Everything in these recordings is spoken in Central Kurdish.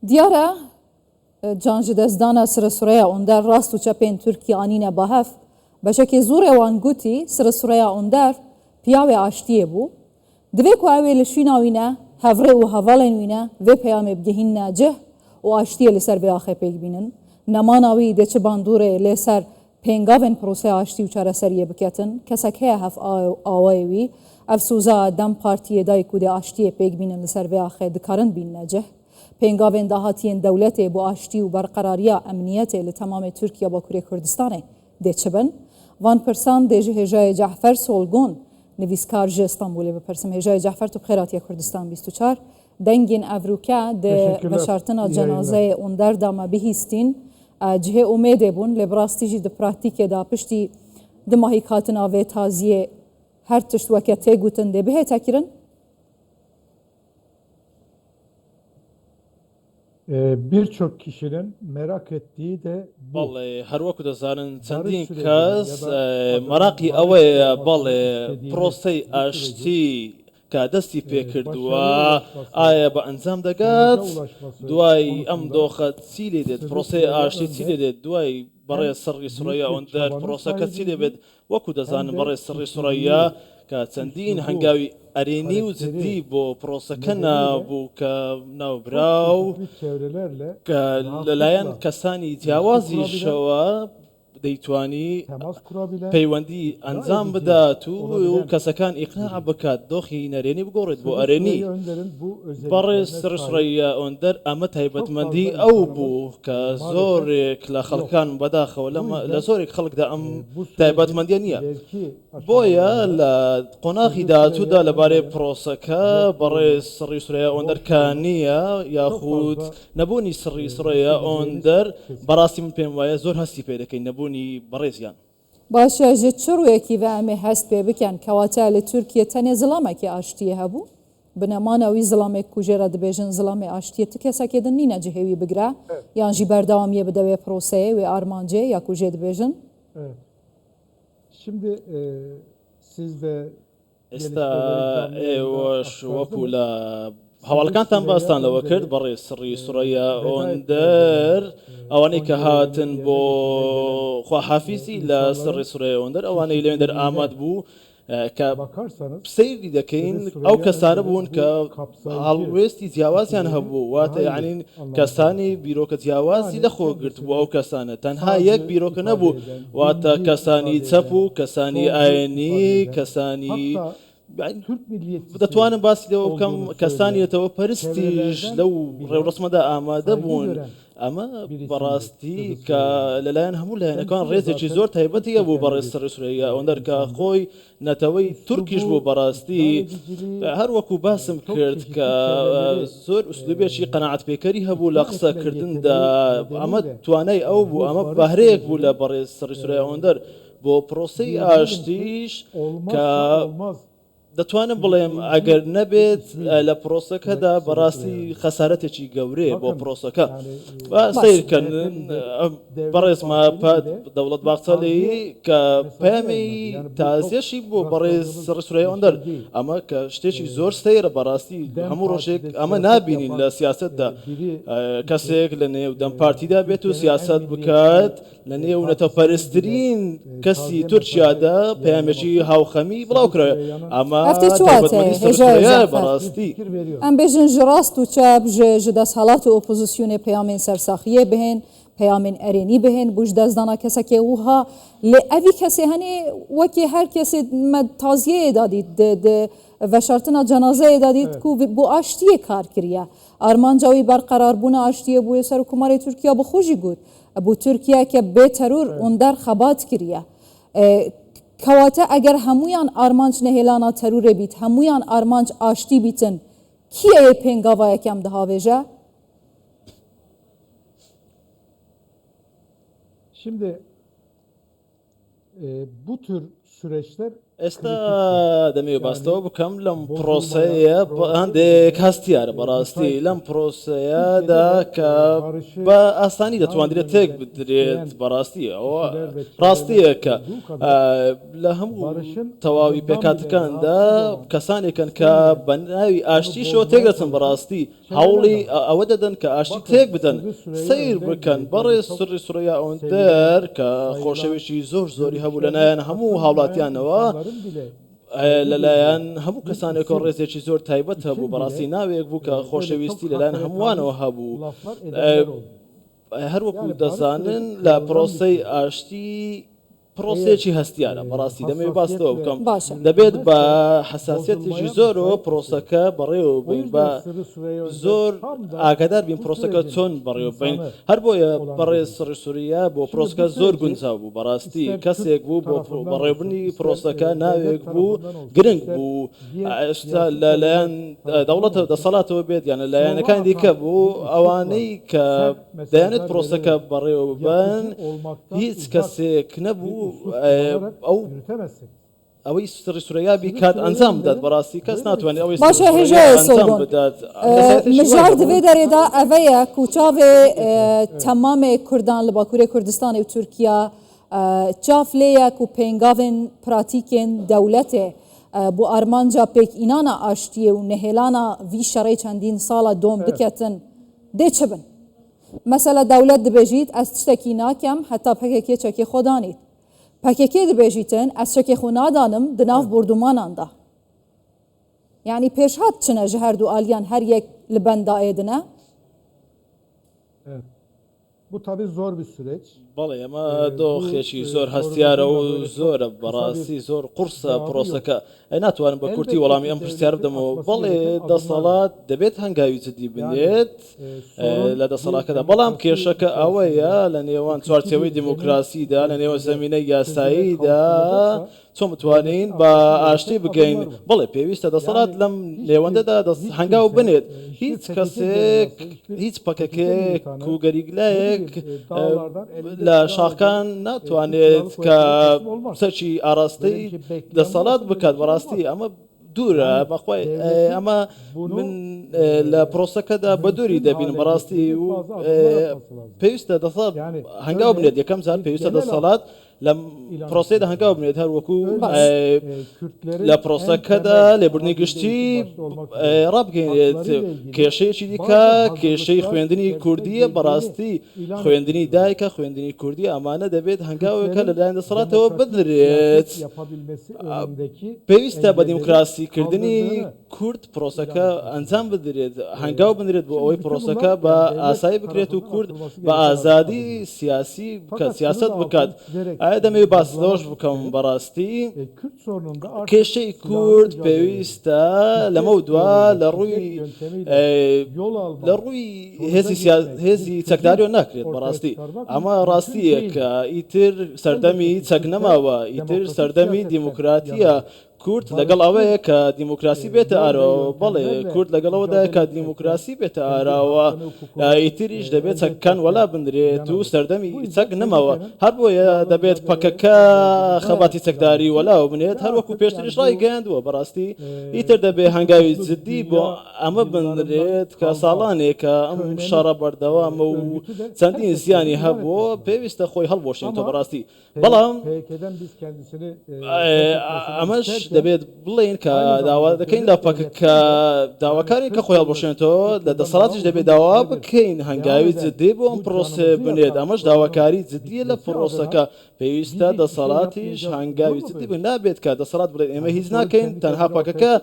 دیارە جانج دەستدانە سرەسوورەیە ئۆندەر ڕاست و چەپێن تورکی ئانینە بەهەف بەشێکی زۆرێوان گوتی سرەسوورەیە ئۆندەر پیاوێ ئاشتیە بوو divê ku ew ê li şîna wî ne hevrê û hevalên wî ne vê peyamê bigihîne cih û aştiyê li ser vê axê pêk bînin nemana wî dê çi bandorê lê ser pêngavên proseya aştî û çareseriyê biketin kesek heye hev awayê wî ev sûza dem partiyê dayî ku dê aştiyê pêk bînin li ser vê axê dikarin bînine cih pêngavên dahatiyên dewletê bu aştî û berqerariya emniyetê li temamê Tirkiye Bakurê Kurdistanê dê çi bin van pirsan dê ji hêjayê Cehfer Solgun نویسکار ji İstanbulê bipirsim hêjayê Cehfer tu xêratiya Kurdistan 24 dengên evrûke di veşartina cenazeyê onder da me bihîstin cihê umêdê bûn lê bi rastî jî di praktîkê da piştî di mahîk hatina vê taziyê her tişt weke tê gotin dê bihête kirin birçok kişinin merak ettiği de bu. Vallahi her وەکو دەزانن چەندین کەس مەراقی ئەوەیە بەڵێ پرۆسەی ئاشتی کە دەستی پێکردووە ئایا بە ئەنجام دەگات دوای ئەم دۆخە چی لێ دێت پرۆسەی ئاشتی چی لێ دێت دوای بەڕێز سەرڕی سوورەیە ئەوەندەر پرۆسەکە چی لێ بێت وەکو دەزانن بەڕێز سەرڕی سوورەیە کە چەندین هەنگاوی ئەرێنی و جدی بۆ پرۆسەکە نابوو کە ناوبراو کە لەلایەن کەسانی جیاوازیشەوە دەیتوانی پەیوەندی ئەنجام بدات و کەسەکان ئیقناع بکات دۆخی نەرێنی بگۆڕێت بۆ ئەرێنی بەڕێز سەرسوورەیە ئەوەندەر ئەمە تایبەتمەندی ئەو بوو کە زۆرێک لە خەڵکان بەداخەوە لە زۆرێک خەڵکدا ئەم تایبەتمەندیە نییە بۆیە لە قۆناغی داهاتوودا لەبارەی پرۆسەکە بەڕێز سەرڕی سوورەیە ئەوەندەر کان نییە یاخود نەبوونی سەرڕی سوورەیە ئەوەندەر بەڕاستی من پێم وایە زۆر هەستی پێ دەکەین نەبوونی بەڕێزیان باشە ji çi rûyekî ve em ê hest pê bikin kewate li Tirkiye tenê zilamekî aştiyê hebû bi nemana wî zilamê ku jê re dibêjin zilamê aştiyê ti kesekê din nîne cihê wî bigire yan jî berdewamiyê bide wê proseyê wê armancê ya ku jê dibêjin Şimdi siz de ئێستا ئێوەش وەکو لە هەواڵەکانتان باستان لەوە کرد بەڕێز سەرڕی سوورەیە ئەوەندەر ئەوانەی کە هاتن بۆ خواحافیزی لە سەرڕی سوورەیە ئەوەندەر ئەوانەی لەوێندەر ئاماد بوو کە سەیری دەکەین ئەو کەسانە بوون کە هەڵوێستی جیاوازیان هەبوو واتە یعنین کەسانی بیرۆکە جیاوازی لەخۆگرت بوو ئەو کەسانە تەنها یەک بیرۆکە نەبوو واتە کەسانی چەپ و کەسانی ئاینی کەسانی دەتوانم باسی لەوە بکەم کەسانیەتەوە پەرستیش لەو ڕێوڕسمەدا ئامادە بوون ئەمە بەڕاستی کە لەلایەن هەموو لایەنەکان ڕێزێکی زۆر تایبەتیە بوو بەڕێز سەرڕی سوورەیە ئەوەندەر کە خۆی نەتەوەی تورکیش بوو بەڕاستی هەر وەکو باسم کرد کە زۆر ئوسلوبێکی قەناعەت پێکەری هەبوو لە قسەکردندا ئەمە توانای ئەو بوو ئەمە بەهرەیەک بوو لە بەڕێز سەرڕی سوورەیە ئەوەندەر بۆ پرۆسەی ئاشتیش کە دەتوانم بڵێم ئەگەر نەبێت لە پرۆسەکەدا بەڕاستی خەسارەتێکی گەورەیە بۆ پرۆسەکە سیرکەن بەڕێزمە دەوڵەت باخچەڵی کە پەیامی تازیەشی بۆ بەڕێز سەرڕی سوورەیە ئەوەندەر ئەمە کە شتێکی زۆر سەیرە بەڕاستی هەموو ڕۆژێک ئەمە نابینین لە سیاسەتدا کەسێک لە نێو دەم پارتیدا بێت و سیاست بکات لە نێو نەتەوەپەرستترین کەسی تورکیادا پەیامێکی هاوخەمی بڵاوکرا ئەمە ئەم بێژن ji rast û çap ji desthilatê opozîsyonê peyamên sersaxiyê bihên peyamên erênî bihên bû ji dezdana kesekê wiha lê evî kesê henê wekî her kesê me taziyeyê da dît di veşartina cenazeyê da dît ku bû aştiyê kar kiriye armanca wî berqerarbûna aştiyê bûye Serokkomarê Tirkiye bi xwe jî got bû Tirkiyeke bê teror onder xebat kiriye kewate eger hemûyan armanc nehêlana terûrê bît hemûyan armanc aştî bîtin kî yê pêngavayek em dihawêje Şimdi bu tür süreçler ئێستا دەمێ باستەوە بکەم لەم پرۆسەیە هەندێک هەستیارە بەڕاستی لەم پرۆسەیەدا کە بە ئاسانی دەتوانرێت تێک بدرێت بەڕاستی ئەوە ڕاستیە کە لە هەموو تەواوی پێکاتەکاندا کەسانێکن کە بە ناوی ئاشتیشەوە تێک دەچن بەڕاستی هەوڵی ئەوە دەدەن کە ئاشتی تێک بدەن سیر بکەن بەڕێز سری سوریا ئەوەندەر کە خۆشەویستی زۆری هەبوو لەلایەن هەموو هاوڵاتیانەوە لەلایەن هەموو کەسانێک ڕێزێکی زۆر تایبەت هەبوو بەڕاستی ناوێک بوو کە خۆشەویستی لەلایەن هەمووانەوە هەبوو هەروەکو دەزانن لە پرۆسەی ئاشتی پرۆسێکی هەستیارە بەڕاستی دەمێ باستەوە بکەم دەبێت بە حساسیەتێکی زۆرەوە پرۆسەکە بەڕێوە بین بە زۆر ئاگادار بین پرۆسەکە چۆن بەڕێوە بین هەر بۆیە بەڕێز سری سوریا بۆ پرۆسەکە زۆر گونجاو بوو بەڕاستی کەسێک بوو بۆ بەڕێوبنی پرۆسەکە ناوێک بوو گرنگ بوو لەلایەن دەوڵەتە دەسەڵاتەوە بێت یانە لایەنەکان دیکە بوو ئەوانەی کە دەیانێت پرۆسەکە بەڕێوە بن هیچ کەسێک نەبوو ئەوەی سری سوریا بیکات ئەنجام بدات بەڕاستی کەس ناتوانێت ئەوەی باشە هێژەیە سۆڵۆن مژار divê derê da ev ye ku çavê temamê Kurdan li Bakurê Kurdistanê û Tirkiya çav lê ye ku pêngavên pratîkên dewletê bu armanca pêkînana aştiyê û nehêlana vî şerê çendîn sala dom diketin dê çi bin mesela dewlet dibêjît ez tiştekî nakem heta PKK çekê xwe danît PKK dibêjîtin ez çekê xwe nadanim di nav bordûmanan da yani pêşhat çine ji her du aliyan her yek li benda êdine. Evet. Bu tabii zor bir süreç. بەڵێ ئەمە دۆخێکی زۆر هەستیارە و زۆرە بەڕاستی زۆر قورسە پرۆسەکە ناتوانم بە کورتی وەڵامی ئەم پرسیار بدەمەوە بەڵێ دەسەڵات دەبێت هەنگاوی جدی بنێت لە دەسەڵاتەکەدا بەڵام کێشەکە ئەوەیە لە نێوان چوارچێوەی دیموکراسیدا لە نێوان زەمینەی یاساییدا چۆن بتوانین بە ئاشتی بگەین بەڵێ پێویستە دەسەڵات لەم لێوەندەدا هەنگاو بنێت هیچ کەسێک هیچ پەکەکێک و گەریگلایەک لە شاخکان ناتوانێت کە سەرچی ئاراستەی دەسەڵات بکات بەڕاستی ئەمە دوورە بەخوای ئەمە من لە پرۆسەکەدا بە دووری دەبین بەڕاستی و پێویستە دەسەڵات هەنگاو بنێت یەکەم جار پێویستە دەسەڵات لە پرۆسەیەدا هەنگاو بنێت هەروەکو لە پرۆسەکەدا لێبوردنی گشتی ڕابگەینێت کێشەیەکی دیکە کێشەی خوێندنی کوردیە بەڕاستی خوێندنی دایکە خوێندنی کوردی ئەمانە دەبێت هەنگاوێکە لەلایەن دەسەڵاتەوە بدرێت پێویستە بە دیموکراسیکردنی کورد پرۆسەکە ئەنجام بدرێت هەنگاو بنرێت بۆ ئەوەی پرۆسەکە بە ئاسایی بکرێت و کورد بە ئازادی سیاسی بکات سیاست بکات ئایا دەمەوێت باسەوەش بکەم بەڕاستی کێشەی کورد پێویستە لەمە دووە لە ڕووی هێزی چەکداریەوە ناکرێت بەڕاستی ئەمە ڕاستیە کە ئیتر سەردەمی چەک نەماوە ئیتر سەردەمی دیموکراتیە کورد لەگەڵ ئەوەیە کە دیموکراسی بێتە ئاراوە بەڵێ کورد لەگەڵەوەدای کە دیموکراسی بێتە ئاراوە ئیتریش دەبێت چەکەکان وەلا بندرێت و سەردەمی چەک نەماوە هەر بۆیە دەبێت پەکەکە خەباتی چەکداری وەلاو بنێت هەروەکو پێشتریش ڕای گەیاندووە بەڕاستی ئیتر دەبێت هەنگاوی جدی بۆ ئەمە بندرێت کە ساڵانێکە ئەم شەڕە بەردەوامە و چەندین زیانی هەبووە پێویستە خۆی هەڵبۆشێتەوە بەڕاستی بەڵام ئەمەش دەبێت بڵێن کە داوا دەکەین لە پەکەکە داواکاری کە خۆیان بۆشێنێتەوە لە دەسەڵاتیش دەبێت داوا بکەین هەنگاوی جدی بۆ ئەم پرۆسێ بنێت ئەمەش داواکاری جدیە لە پرۆسەکە پێویستە دەسەڵاتیش هەنگاوی جدی بن نابێت کە دەسەڵات بڵێت ئێمە هیچ ناکەین تەنها پەکەکە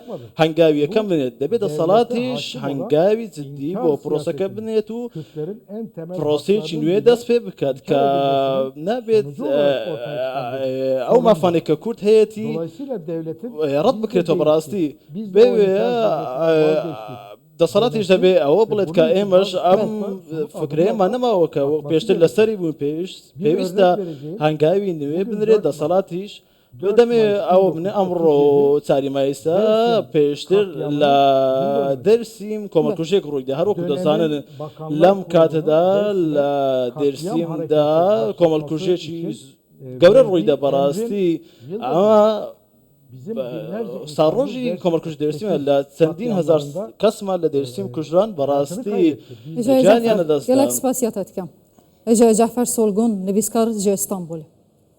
هەنگاوی یەکەم بنێت دەبێت دەسەڵاتیش هەنگاوی جدی بۆ پرۆسەکە بنێت و پرۆسەیەکی نوێ دەست پێ بکات کە نابێت ئەو مافانێک کە کورد هەیەی ڕەت بکرێتەوە بەڕاستی دەسەڵاتیش دەبێت ئەوە بڵێت کە ئێمەش ئەم فکرەیەمان نەماوە کە پێشتر لەسەری بوون پێویستە هەنگاوی نوێ بنرێت دەسەڵاتیش دەمێ ئەوە بنێ ئەمڕۆ چاریمایستا پێشتر لە دەرسیم کۆمەڵکوژێک ڕوویدا هەروەکو دەزانن لەم کاتەدا لە دەرسیمدا کۆمەڵکوژێکی گەورە ڕوویدا بەڕاستی ئەمە bizim binlerce ساڕۆژی insanımız کۆمەڵکوژ دەرسیمە لە gerçekten چەندین هزار katliamlarında کەسمان لە دەرسیم کوژران بەڕاستی Eja جانیان Cafer, gelek لەدەستدان. spasiya te dikim. Eja Cafer Solgun, nivîskar ji Îstanbulê.